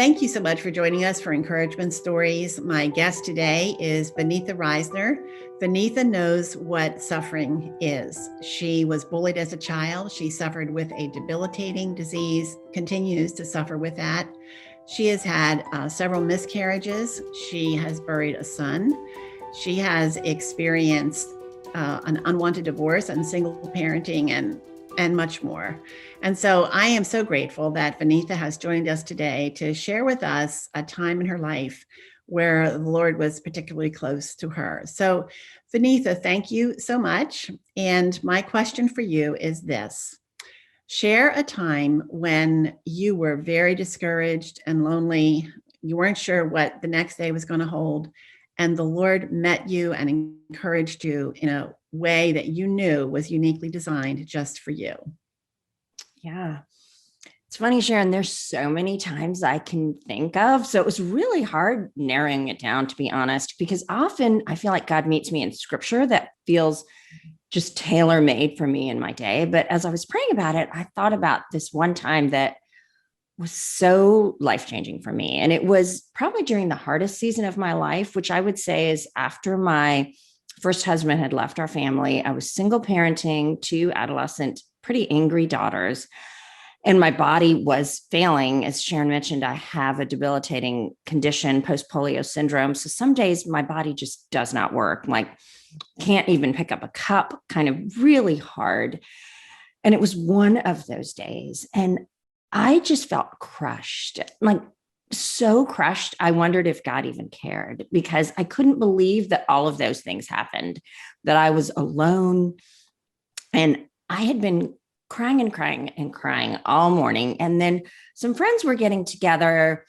thank you so much for joining us for Encouragement Stories. My guest today is Vaneetha Risner. Vaneetha knows what suffering is. She was bullied as a child. She suffered with a debilitating disease, continues to suffer with that. She has had several miscarriages. She has buried a son. She has experienced an unwanted divorce and single parenting and much more. And so I am so grateful that Vaneetha has joined us today to share with us a time in her life where the Lord was particularly close to her. So Vaneetha, thank you so much. And my question for you is this. Share a time when you were very discouraged and lonely. You weren't sure what the next day was going to hold. And the Lord met you and encouraged you in a way that you knew was uniquely designed just for you. Yeah. It's funny, Sharon, there's so many times I can think of. So it was really hard narrowing it down, to be honest, because often I feel like God meets me in scripture that feels just tailor-made for me in my day. But as I was praying about it, I thought about this one time that was so life-changing for me. And it was probably during the hardest season of my life, which I would say is after my first husband had left our family. I was single parenting two adolescent, pretty angry daughters. And my body was failing. As Sharon mentioned, I have a debilitating condition, post-polio syndrome. So some days my body just does not work, like can't even pick up a cup, kind of really hard. And it was one of those days. And I just felt crushed, like so crushed. I wondered if God even cared, because I couldn't believe that all of those things happened, that I was alone. And I had been crying and crying and crying all morning. And then some friends were getting together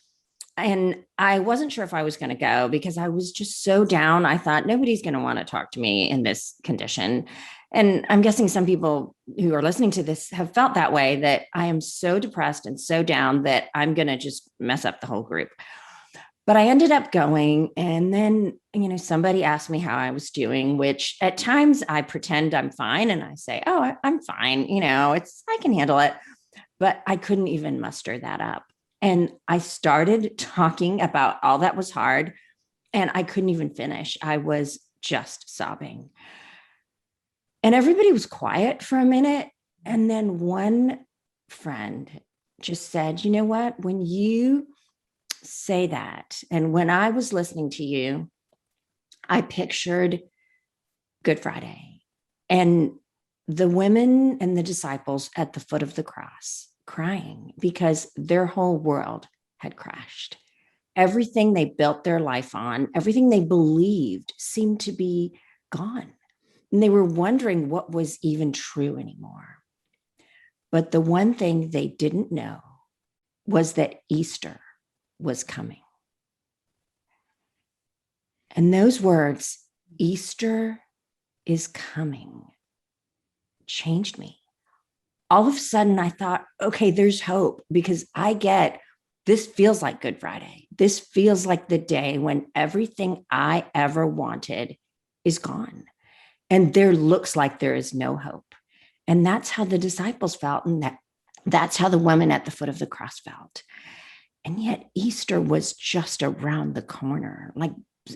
and I wasn't sure if I was going to go because I was just so down. I thought nobody's going to want to talk to me in this condition. And I'm guessing some people who are listening to this have felt that way, that I am so depressed and so down that I'm going to just mess up the whole group. But I ended up going. And then, somebody asked me how I was doing, which at times I pretend I'm fine. And I say, oh, I'm fine. I can handle it. But I couldn't even muster that up. And I started talking about all that was hard and I couldn't even finish. I was just sobbing. And everybody was quiet for a minute. And then one friend just said, you know what, when you say that, and when I was listening to you, I pictured Good Friday and the women and the disciples at the foot of the cross crying because their whole world had crashed. Everything they built their life on, everything they believed seemed to be gone. And they were wondering what was even true anymore. But the one thing they didn't know was that Easter was coming. And those words, Easter is coming, changed me. All of a sudden I thought, okay, there's hope, because I get this feels like Good Friday. This feels like the day when everything I ever wanted is gone. And there looks like there is no hope. And that's how the disciples felt. And that's how the women at the foot of the cross felt. And yet Easter was just around the corner. Like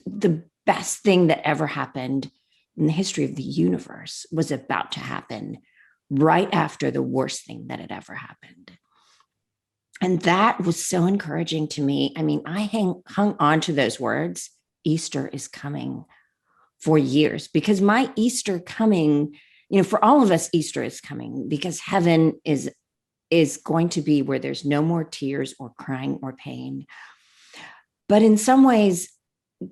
the best thing that ever happened in the history of the universe was about to happen right after the worst thing that had ever happened. And that was so encouraging to me. I mean, I hung on to those words, Easter is coming, for years, because my Easter coming, for all of us, Easter is coming because heaven is going to be where there's no more tears or crying or pain. But in some ways,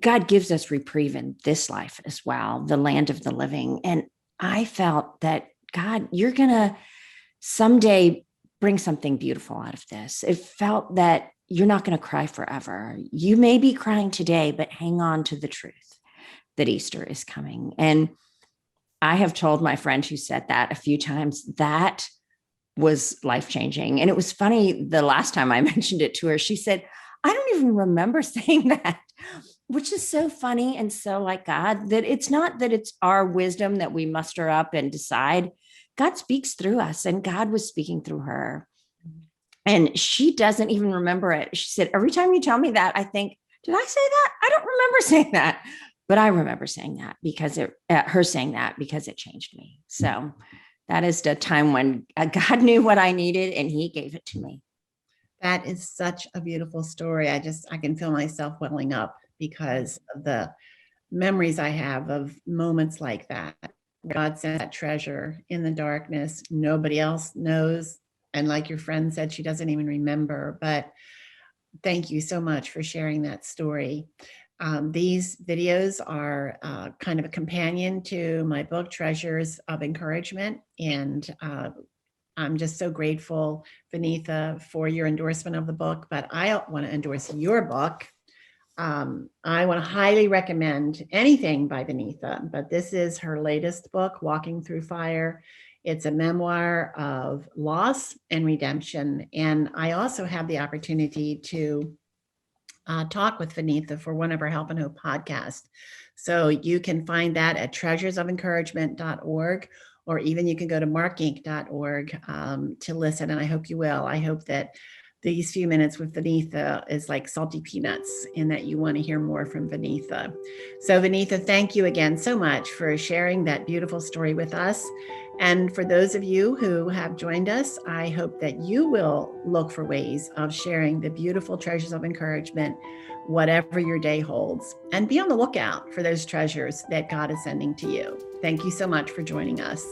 God gives us reprieve in this life as well, the land of the living. And I felt that, God, you're going to someday bring something beautiful out of this. It felt that you're not going to cry forever. You may be crying today, but hang on to the truth that Easter is coming. And I have told my friend who said that a few times, that was life-changing. And it was funny, the last time I mentioned it to her, she said, I don't even remember saying that, which is so funny and so like God, that it's not that it's our wisdom that we muster up and decide. God speaks through us, and God was speaking through her. And she doesn't even remember it. She said, every time you tell me that, I think, did I say that? I don't remember saying that. But I remember saying that because her saying that because it changed me. So that is the time when God knew what I needed and he gave it to me. That is such a beautiful story. I can feel myself welling up because of the memories I have of moments like that. God sent that treasure in the darkness. Nobody else knows. And like your friend said, she doesn't even remember. But thank you so much for sharing that story. These videos are kind of a companion to my book, Treasures of Encouragement. And I'm just so grateful, Vaneetha, for your endorsement of the book. But I want to endorse your book. I want to highly recommend anything by Vaneetha, but this is her latest book, Walking Through Fire. It's a memoir of loss and redemption. And I also have the opportunity to talk with Vaneetha for one of our Help and Hope podcasts. So you can find that at treasuresoфencouragement.org, or even you can go to markinc.org to listen. And I hope you will. I hope that these few minutes with Vaneetha is like salty peanuts and that you want to hear more from Vaneetha. So Vaneetha, thank you again so much for sharing that beautiful story with us. And for those of you who have joined us, I hope that you will look for ways of sharing the beautiful treasures of encouragement, whatever your day holds, and be on the lookout for those treasures that God is sending to you. Thank you so much for joining us.